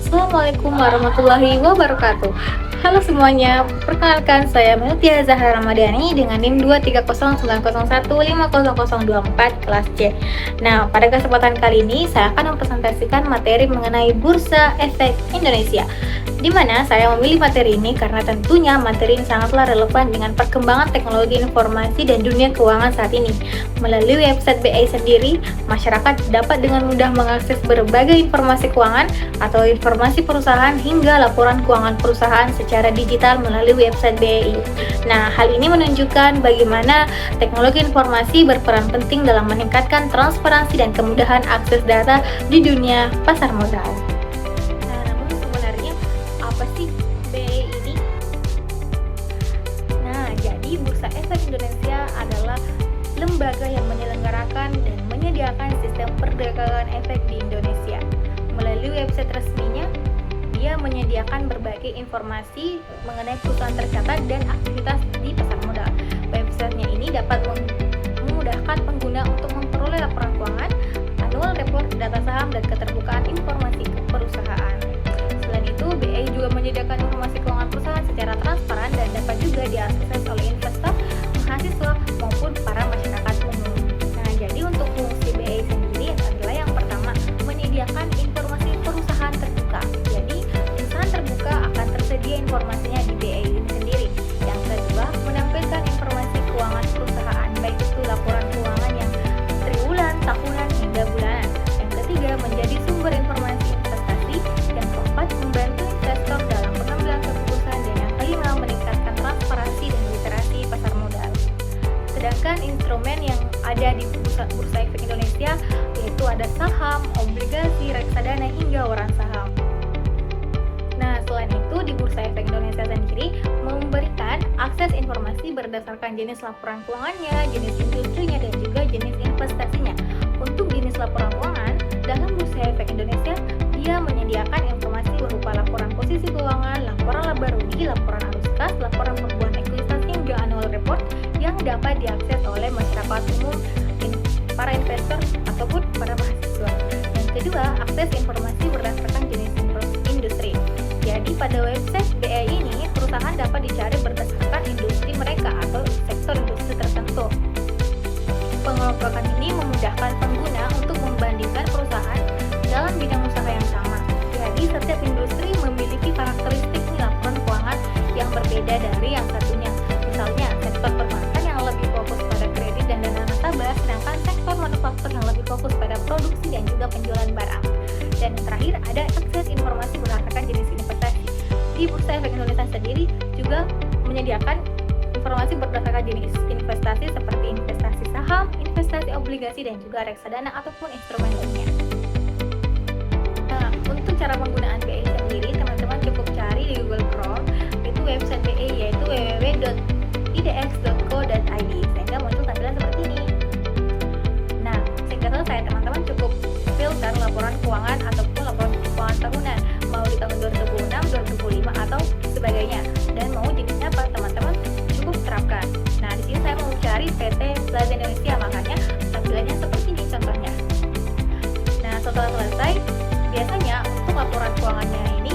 Assalamualaikum warahmatullahi wabarakatuh. Halo semuanya, perkenalkan saya Meltia Zahra Ramadhani dengan NIM 23090150024 kelas C. Nah, pada kesempatan kali ini saya akan mempresentasikan materi mengenai Bursa Efek Indonesia, di mana saya memilih materi ini karena tentunya materi ini sangatlah relevan dengan perkembangan teknologi informasi dan dunia keuangan saat ini. Melalui website BI sendiri, masyarakat dapat dengan mudah mengakses berbagai informasi keuangan atau informasi perusahaan hingga laporan keuangan perusahaan secara digital melalui website BI. Nah, hal ini menunjukkan bagaimana teknologi informasi berperan penting dalam meningkatkan transparansi dan kemudahan akses data di dunia pasar modal. Nah, namun sebenarnya apa sih BI ini? Nah, jadi Bursa Efek Indonesia adalah lembaga yang menyelenggarakan dan menyediakan sistem perdagangan efek di Indonesia. Melalui website resminya, dia menyediakan berbagai informasi mengenai perusahaan tercatat dan aktivitas di pasar modal. Websitenya ini dapat memudahkan pengguna untuk memperoleh laporan keuangan, annual report, data saham, dan keterbukaan informasi perusahaan. Selain itu, BI juga menyediakan informasi keuangan perusahaan secara transparan dan dapat juga diakses oleh investor, mahasiswa, maupun para masyarakat umum. Nah, jadi untuk fungsi BI sendiri adalah yang pertama, menyediakan informasi perusahaan terbuka. Jadi, perusahaan terbuka akan tersedia informasinya di BI ini sendiri. Yang kedua, menampilkan informasi keuangan perusahaan, baik itu laporan keuangan yang triwulan, tahunan, hingga bulanan. Yang ketiga, menjadi sumber informasi investasi. Yang keempat, membantu investor dalam pengambilan keputusan. Dan yang kelima, meningkatkan transparansi dan literasi pasar modal. Sedangkan instrumen yang ada di Bursa Efek Indonesia yaitu ada saham, obligasi, reksadana, hingga waran saham. Nah, selain itu di Bursa Efek Indonesia sendiri memberikan akses informasi berdasarkan jenis laporan keuangannya, jenis industrinya, dan juga jenis investasinya. Untuk jenis laporan keuangan, dalam Bursa Efek Indonesia dia menyediakan informasi berupa laporan posisi keuangan, laporan laba rugi, laporan arus kas, laporan perbuatan ekuitas, hingga annual report yang dapat diakses oleh masyarakat umum, para investor, ataupun para mahasiswa. Yang kedua, akses informasi berdasarkan jenis industri. Jadi pada website BI ini, perusahaan dapat dicari berdasarkan industri mereka atau sektor industri tertentu. Pengelompokan ini memudahkan pengguna untuk membandingkan perusahaan dalam bidang usaha yang sama. Jadi setiap industri memiliki karakteristik laporan keuangan yang berbeda dari yang satunya. Misalnya, sektor perbankan yang lebih fokus pada kredit dan dana nasabah, sedangkan sektor manufaktur yang lebih fokus pada produksi dan juga penjualan barang. Dan yang terakhir, ada akses informasi berdasarkan jenis investasi. Di Bursa Efek Indonesia sendiri juga menyediakan informasi berdasarkan jenis investasi seperti investasi saham, investasi obligasi, dan juga reksadana ataupun instrumen lainnya. Nah, untuk cara penggunaan BI sendiri, teman-teman cukup cari di Google Chrome, itu website BI yaitu www.idx.co.id, sehingga muncul tampilan seperti ini. Nah, sehingga selesai, teman-teman cukup filter laporan keuangan ataupun laporan keuangan tahunan, mau di tahun 2006, 2005, atau sebagainya. Dan mau jenisnya apa, teman-teman cukup terapkan. Nah, di sini saya mau cari PT Plaza Indonesia, makanya tampilannya seperti ini contohnya. Nah, setelah selesai, biasanya untuk laporan keuangannya ini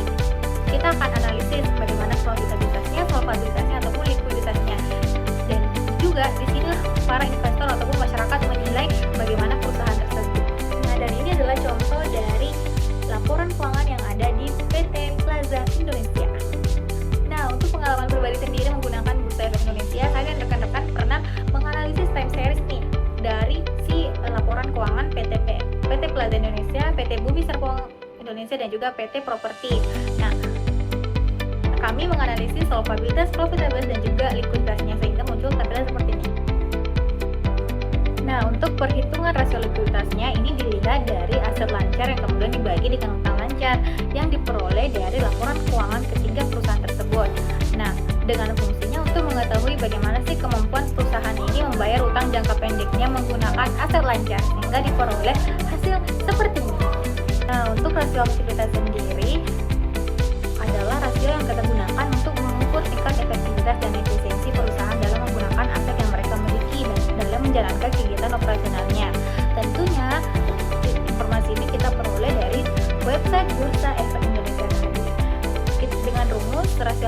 kita akan analisis bagaimana profitabilitasnya, solvabilitasnya, ataupun likuiditasnya. Dan juga di sini para investor ataupun masyarakat menilai bagaimana perusahaan tersebut. Nah, dan ini adalah contoh dari laporan keuangan yang ada di PT Plaza Indonesia. Nah, untuk pengalaman pribadi sendiri menggunakan Bursa Efek Indonesia, saya dan rekan-rekan pernah menganalisis time series nih dari si laporan keuangan PT Plaza Indonesia, PT Bumi Serpong Indonesia, dan juga PT Properti. Nah, kami menganalisis solvabilitas, profitabilitas, dan juga likuiditasnya sehingga muncul tampilan seperti ini. Nah, untuk perhitungan rasio likuiditasnya ini dilihat dari aset lancar yang kemudian dibagi dengan utang lancar yang diperoleh dari laporan keuangan ketiga perusahaan tersebut. Nah, dengan fungsinya untuk mengetahui bagaimana sih kemampuan perusahaan ini membayar utang jangka pendeknya menggunakan aset lancar sehingga diperoleh hasil seperti ini. Nah, untuk rasio aktivitas sendiri adalah rasio yang kita gunakan untuk mengukur tingkat efektivitas dan efisiensi perusahaan dalam menggunakan aset yang mereka miliki dan dalam menjalankan kegiatan operasionalnya. Tentunya informasi ini kita peroleh dari website Bursa Efek Indonesia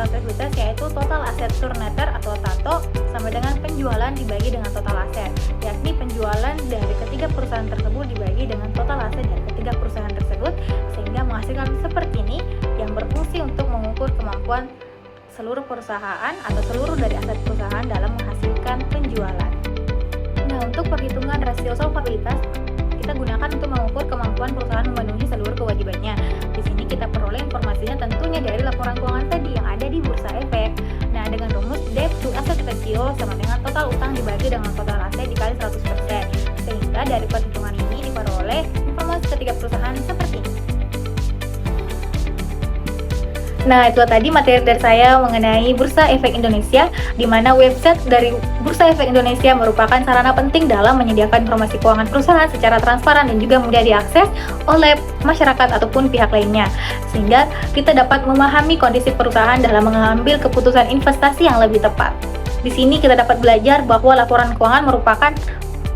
akuntabilitas, yaitu total aset turnover atau TATO sama dengan penjualan dibagi dengan total aset, yakni penjualan dari ketiga perusahaan tersebut dibagi dengan total aset dari ketiga perusahaan tersebut, sehingga menghasilkan seperti ini yang berfungsi untuk mengukur kemampuan seluruh perusahaan atau seluruh dari aset perusahaan dalam menghasilkan penjualan. Nah, untuk perhitungan rasio solvabilitas kita gunakan untuk mengukur kemampuan perusahaan memenuhi seluruh kewajibannya. Di sini kita peroleh informasinya tentunya dari laporan keuangan tadi yang ada di Bursa Efek. Nah, dengan rumus debt to asset ratio sama dengan total utang dibagi dengan total aset dikali 100%. Sehingga dari perhitungan ini diperoleh informasi ketiga perusahaan seperti ini. Nah, itu tadi materi dari saya mengenai Bursa Efek Indonesia, di mana website dari Bursa Efek Indonesia merupakan sarana penting dalam menyediakan informasi keuangan perusahaan secara transparan dan juga mudah diakses oleh masyarakat ataupun pihak lainnya, sehingga kita dapat memahami kondisi perusahaan dalam mengambil keputusan investasi yang lebih tepat. Di sini kita dapat belajar bahwa laporan keuangan merupakan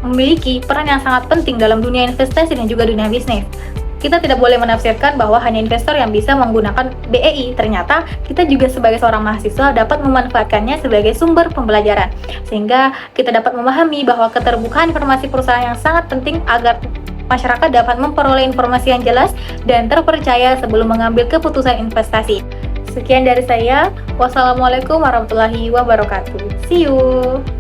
memiliki peran yang sangat penting dalam dunia investasi dan juga dunia bisnis. Kita tidak boleh menafsirkan bahwa hanya investor yang bisa menggunakan BEI. Ternyata kita juga sebagai seorang mahasiswa dapat memanfaatkannya sebagai sumber pembelajaran, sehingga kita dapat memahami bahwa keterbukaan informasi perusahaan yang sangat penting agar masyarakat dapat memperoleh informasi yang jelas dan terpercaya sebelum mengambil keputusan investasi. Sekian dari saya. Wassalamualaikum warahmatullahi wabarakatuh. See you.